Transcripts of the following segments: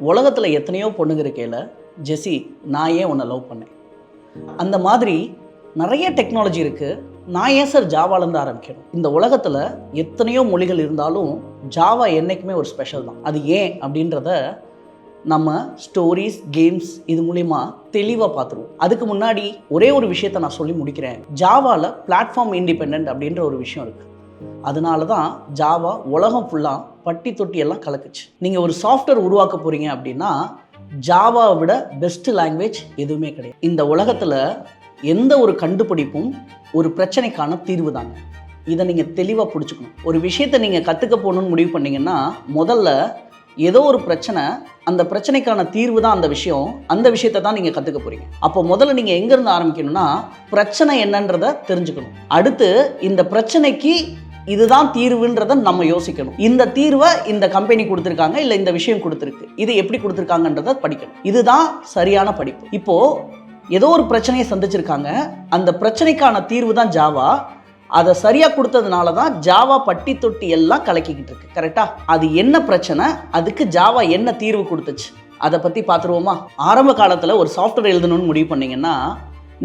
உலகத்தில் எத்தனையோ பொண்ணுங்க இருக்கையில் ஜெஸி நான் ஏன் உன்னை லவ் பண்ணேன், அந்த மாதிரி நிறைய டெக்னாலஜி இருக்குது. நான் ஏன் சார் ஜாவாலேருந்து ஆரம்பிக்கணும்? இந்த உலகத்தில் எத்தனையோ மொழிகள் இருந்தாலும் ஜாவா என்றைக்குமே ஒரு ஸ்பெஷல் தான். அது ஏன் அப்படின்றத நம்ம ஸ்டோரிஸ், கேம்ஸ் இது மூலிமா தெளிவாக பார்த்துருவோம். அதுக்கு முன்னாடி ஒரே ஒரு விஷயத்தை நான் சொல்லி முடிக்கிறேன். ஜாவாவில் பிளாட்ஃபார்ம் இண்டிபெண்ட் அப்படின்ற ஒரு விஷயம் இருக்குது. அதனால தான் ஜாவா உலகம் ஃபுல்லாக பட்டி தொட்டி எல்லாம் கலக்குச்சு. நீங்கள் ஒரு சாஃப்ட்வேர் உருவாக்க போகிறீங்க அப்படின்னா ஜாவாவை விட பெஸ்ட் லாங்குவேஜ் எதுவுமே கிடையாது. இந்த உலகத்தில் எந்த ஒரு கண்டுபிடிப்பும் ஒரு பிரச்சனைக்கான தீர்வு தாங்க. இதை நீங்கள் தெளிவாக பிடிச்சிக்கணும். ஒரு விஷயத்தை நீங்கள் கற்றுக்க போகணுன்னு முடிவு பண்ணிங்கன்னா முதல்ல ஏதோ ஒரு பிரச்சனை, அந்த பிரச்சனைக்கான தீர்வு தான் அந்த விஷயம், அந்த விஷயத்தை தான் நீங்கள் கற்றுக்க போகிறீங்க. அப்போ முதல்ல நீங்கள் எங்கேருந்து ஆரம்பிக்கணும்னா பிரச்சனை என்னன்றதை தெரிஞ்சுக்கணும். அடுத்து இந்த பிரச்சனைக்கு இதுதான் தீர்வுன்றதை நம்ம யோசிக்கணும். இந்த தீர்வை இந்த கம்பெனி கொடுத்துருக்காங்க, இல்லை இந்த விஷயம் கொடுத்துருக்கு, இது எப்படி கொடுத்துருக்காங்கன்றதை படிக்கணும். இதுதான் சரியான படிப்பு. இப்போது ஏதோ ஒரு பிரச்சனையை சந்திச்சிருக்காங்க, அந்த பிரச்சனைக்கான தீர்வு தான் ஜாவா. அதை சரியாக கொடுத்ததுனால தான் ஜாவா பட்டி தொட்டி எல்லாம் கலக்கிக்கிட்டு இருக்கு. கரெக்டாக? அது என்ன பிரச்சனை, அதுக்கு ஜாவா என்ன தீர்வு கொடுத்துச்சு, அதை பற்றி பார்த்துருவோமா? ஆரம்ப காலத்தில் ஒரு சாஃப்ட்வேர் எழுதணும்னு முடிவு பண்ணிங்கன்னா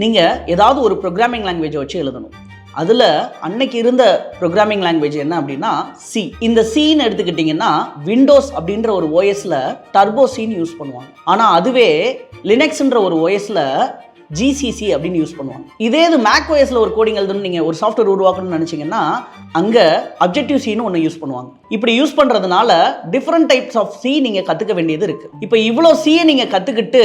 நீங்கள் ஏதாவது ஒரு ப்ரோக்ராமிங் லாங்குவேஜை வச்சு எழுதணும். அதில் அன்னைக்கு இருந்த ப்ரோக்ராமிங் லாங்குவேஜ் என்ன அப்படின்னா சி. இந்த சின்னு எடுத்துக்கிட்டிங்கன்னா விண்டோஸ் அப்படின்ற ஒரு ஓஎஸில் டர்போ சின்னு யூஸ் பண்ணுவாங்க. ஆனால் அதுவே லினக்ஸ்ன்ற ஒரு ஓஎஸில் ஜிசிசி அப்படின்னு யூஸ் பண்ணுவாங்க. இதே இது மேக் ஓஎஸில் ஒரு கோடிங் எழுதணும்னு நீங்கள் ஒரு சாஃப்ட்வேர் உருவாக்கணும்னு நினச்சிங்கன்னா அங்கே அப்ஜெக்டிவ் சின்னு ஒன்று யூஸ் பண்ணுவாங்க. இப்படி யூஸ் பண்ணுறதுனால டிஃப்ரெண்ட் டைப்ஸ் ஆஃப் சி நீங்கள் கற்றுக்க வேண்டியது இருக்குது. இப்போ இவ்வளோ சியை நீங்கள் கற்றுக்கிட்டு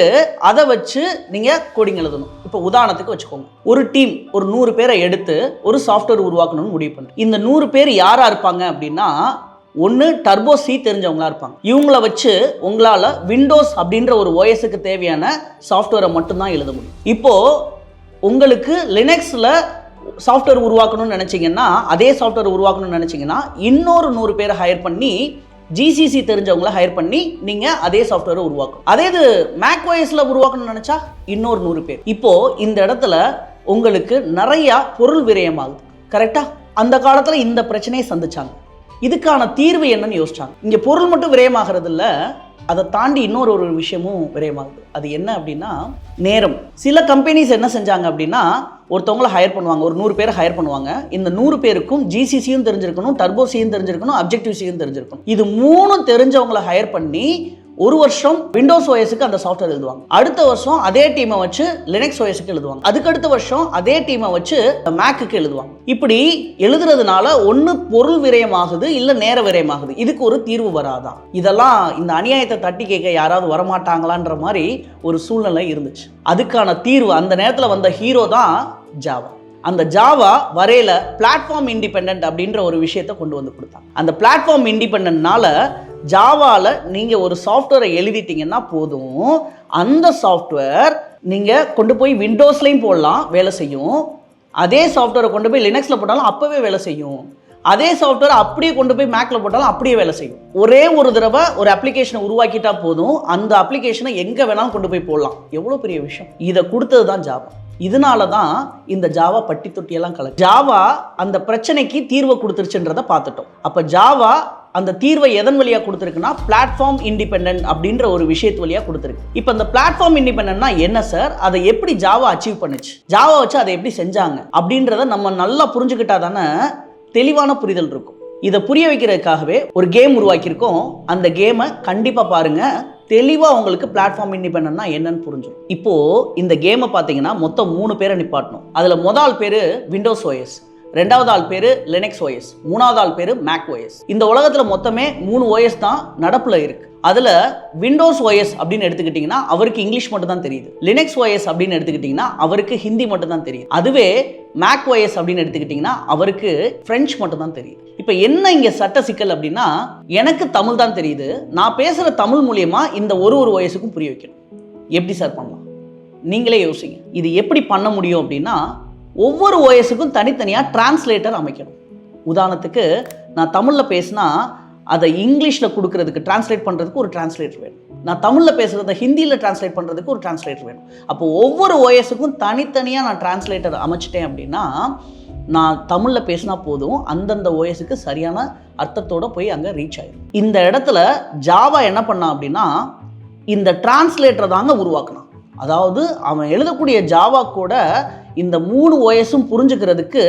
அதை வச்சு நீங்கள் கோடிங் எழுதணும். இப்போ உதாரணத்துக்கு வச்சுக்கோங்க, ஒரு டீம் ஒரு 100 பேரை எடுத்து ஒரு சாஃப்ட்வேர் உருவாக்கணும்னு முடிவு பண்ணுறேன். இந்த 100 பேர் யாராக இருப்பாங்க அப்படின்னா ஒன்று டர்போ சி தெரிஞ்சவங்களா இருப்பாங்க. இவங்கள வச்சு உங்களால் விண்டோஸ் அப்படின்ற ஒரு ஓஎஸுக்கு தேவையான சாஃப்ட்வேரை மட்டும்தான் எழுத முடியும். இப்போது உங்களுக்கு லினக்ஸில் சாஃப்ட்வேர் உருவாக்கணும்னு நினச்சிங்கன்னா, அதே சாஃப்ட்வேர் உருவாக்கணும்னு நினச்சிங்கன்னா இன்னொரு 100 பேரை ஹையர் பண்ணி ஜிசிசி தெரிஞ்சவங்கள ஹையர் பண்ணி நீங்கள் அதே சாஃப்ட்வேரை உருவாக்கணும். அதே இது மேக் ஓஎஸில் உருவாக்கணும்னு நினச்சா இன்னொரு 100 பேர். இப்போது இந்த இடத்துல உங்களுக்கு நிறையா பொருள் விரயமாகுது. கரெக்டாக? அந்த காலத்தில் இந்த பிரச்சனையை சந்திச்சாங்க. இதுக்கான தீர்வு என்னன்னு யோசிச்சாங்க. இங்கே பொருள் மட்டும் விரயமாகிறது இல்லை, அதை தாண்டி இன்னொரு விஷயமும் விரயமாகுது. அது என்ன அப்படின்னா நேரம். சில கம்பெனிஸ் என்ன செஞ்சாங்க அப்படின்னா ஒருத்தவங்களை ஹையர் பண்ணுவாங்க, ஒரு 100 பேரை ஹையர் பண்ணுவாங்க. இந்த 100 பேருக்கும் ஜிசிசியும் தெரிஞ்சிருக்கணும், டர்போ சியும் தெரிஞ்சிருக்கணும், அப்ஜெக்டிவ் சியும் தெரிஞ்சிருக்கணும். இது 3 தெரிஞ்சவங்களை ஹையர் பண்ணி ஒரு வருஷம் விண்டோஸ் ஓஎஸுக்கு அந்த சாஃப்ட்வேர் எழுதுவாங்க. அடுத்த வருஷம் அதே டீமை வச்சு லினக்ஸ் ஓஎஸுக்கு எழுதுவாங்க. அதுக்கடுத்த வருஷம் அதே டீமை வச்சு மேக்குக்கு எழுதுவாங்க. இப்படி எழுதுறதுனால ஒன்று பொருள் விரயமாகுது, இல்லை நேர விரயமாகுது. இதுக்கு ஒரு தீர்வு வராதா? இதெல்லாம் இந்த அநியாயத்தை தட்டி கேட்க யாராவது வரமாட்டாங்களான்ற மாதிரி ஒரு சூழ்நிலை இருந்துச்சு. அதுக்கான தீர்வு அந்த நேரத்தில் வந்த ஹீரோ தான் ஜாவா. அந்த ஜாவா வரையில பிளாட்ஃபார்ம் இண்டிபெண்ட் அப்படின்ற ஒரு விஷயத்தை கொண்டு வந்து கொடுத்தாங்க. அந்த பிளாட்ஃபார்ம் இண்டிபெண்டன்ட்னால ஜாவாவில் நீங்கள் ஒரு சாஃப்ட்வேரை எழுதிட்டீங்கன்னா போதும், அந்த சாஃப்ட்வேர் நீங்கள் கொண்டு போய் விண்டோஸ்லையும் போடலாம், வேலை செய்யும். அதே சாஃப்ட்வேரை கொண்டு போய் லினக்ஸில் போட்டாலும் அப்போவே வேலை செய்யும். அதே சாஃப்ட்வேர் அப்படியே கொண்டு போய் மேக்கில் போட்டாலும் அப்படியே வேலை செய்யும். ஒரே ஒரு தடவை ஒரு அப்ளிகேஷனை உருவாக்கிட்டா போதும், அந்த அப்ளிகேஷனை எங்கே வேணாலும் கொண்டு போய் போடலாம். எவ்வளோ பெரிய விஷயம்! இதை கொடுத்தது தான் ஜாவா. இதனால தான் இந்த ஜாவா பட்டி தொட்டியெல்லாம் கலக்கு. ஜாவா அந்த பிரச்சனைக்கு தீர்வை கொடுத்துருச்சுன்றதை பார்த்துட்டோம். அப்போ ஜாவா அந்த தீர்வை எதன் வழியாக கொடுத்துருக்குன்னா பிளாட்ஃபார்ம் இண்டிபெண்ட் அப்படின்ற ஒரு விஷயத்து வழியாக கொடுத்துருக்கு. இப்போ இந்த பிளாட்ஃபார்ம் இண்டிபெண்டன்ட்னா என்ன சார், அதை எப்படி ஜாவா அச்சீவ் பண்ணுச்சு, ஜாவா வச்சு அதை எப்படி செஞ்சாங்க அப்படின்றத நம்ம நல்லா புரிஞ்சுக்கிட்டா தானே தெளிவான புரிதல் இருக்கும். இதை புரிய வைக்கிறதுக்காகவே ஒரு கேம் உருவாக்கியிருக்கோம். அந்த கேமை கண்டிப்பாக பாருங்கள், தெளிவாக உங்களுக்கு பிளாட்ஃபார்ம் இண்டிபெண்டன்ட்னா என்னன்னு புரிஞ்சும். இப்போது இந்த கேமை பார்த்தீங்கன்னா மொத்தம் 3 பேரை நிப்பாட்டணும். அதில் முதல் பேர் விண்டோஸ் ஓஎஸ், 2வது ஆள் பேர் லினக்ஸ் ஓஎஸ், 3வது ஆள் பேர் மேக் ஓஎஸ். இந்த உலகத்தில் மொத்தமே 3 ஓஎஸ் தான் நடப்பில் இருக்குது. அதில் விண்டோஸ் ஓஎஸ் அப்படின்னு எடுத்துக்கிட்டிங்கன்னா அவருக்கு இங்கிலீஷ் மட்டும் தான் தெரியுது. லினக்ஸ் ஓஎஸ் அப்படின்னு எடுத்துக்கிட்டிங்கன்னா அவருக்கு ஹிந்தி மட்டும் தான் தெரியுது. அதுவே மேக் ஓஎஸ் அப்படின்னு எடுத்துக்கிட்டிங்கன்னா அவருக்கு ஃப்ரெஞ்சு மட்டும் தான் தெரியுது. இப்போ என்ன இங்கே சட்ட சிக்கல் அப்படின்னா, எனக்கு தமிழ் தான் தெரியுது, நான் பேசுகிற தமிழ் மூலியமாக இந்த ஒரு ஓஎஸுக்கும் புரிய வைக்கணும். எப்படி சார் பண்ணலாம்? நீங்களே யோசிங்க. இது எப்படி பண்ண முடியும் அப்படின்னா ஒவ்வொரு ஓஎஸுக்கும் தனித்தனியாக டிரான்ஸ்லேட்டர் அமைக்கணும். உதாரணத்துக்கு நான் தமிழில் பேசினா அதை இங்கிலீஷில் கொடுக்கறதுக்கு டிரான்ஸ்லேட் பண்ணுறதுக்கு ஒரு டிரான்ஸ்லேட்டர் வேணும். நான் தமிழில் பேசுகிறத ஹிந்தியில் டிரான்ஸ்லேட் பண்ணுறதுக்கு ஒரு டிரான்ஸ்லேட்டர் வேணும். அப்போ ஒவ்வொரு ஓஎஸுக்கும் தனித்தனியாக நான் டிரான்ஸ்லேட்டர் அமைச்சிட்டேன் அப்படின்னா நான் தமிழில் பேசினா போதும், அந்தந்த ஓஎஸுக்கு சரியான அர்த்தத்தோடு போய் அங்கே ரீச் ஆகிடும். இந்த இடத்துல ஜாவா என்ன பண்ணா அப்படின்னா இந்த டிரான்ஸ்லேட்டரை தாங்க உருவாக்கினான். அதாவது அவன் எழுதக்கூடிய ஜாவா கூட இந்த 3 ஓஎஸும் புரிஞ்சுக்கிறதுக்கு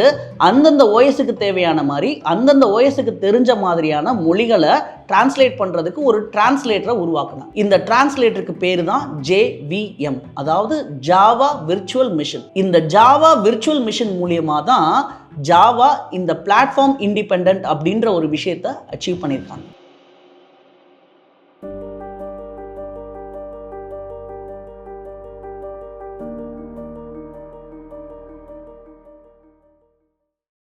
அந்தந்த ஓஎஸுக்கு தேவையான மாதிரி அந்தந்த ஓஎஸுக்கு தெரிஞ்ச மாதிரியான மொழிகளை டிரான்ஸ்லேட் பண்ணுறதுக்கு ஒரு டிரான்ஸ்லேட்டரை உருவாக்கினான். இந்த டிரான்ஸ்லேட்டருக்கு பேர் தான் JVM, அதாவது ஜாவா விர்ச்சுவல் மிஷின். இந்த ஜாவா விர்ச்சுவல் மிஷின் மூலியமாக தான் ஜாவா இந்த பிளாட்ஃபார்ம் இண்டிபெண்டன்ட் அப்படின்ற ஒரு விஷயத்தை அச்சீவ் பண்ணியிருக்காங்க.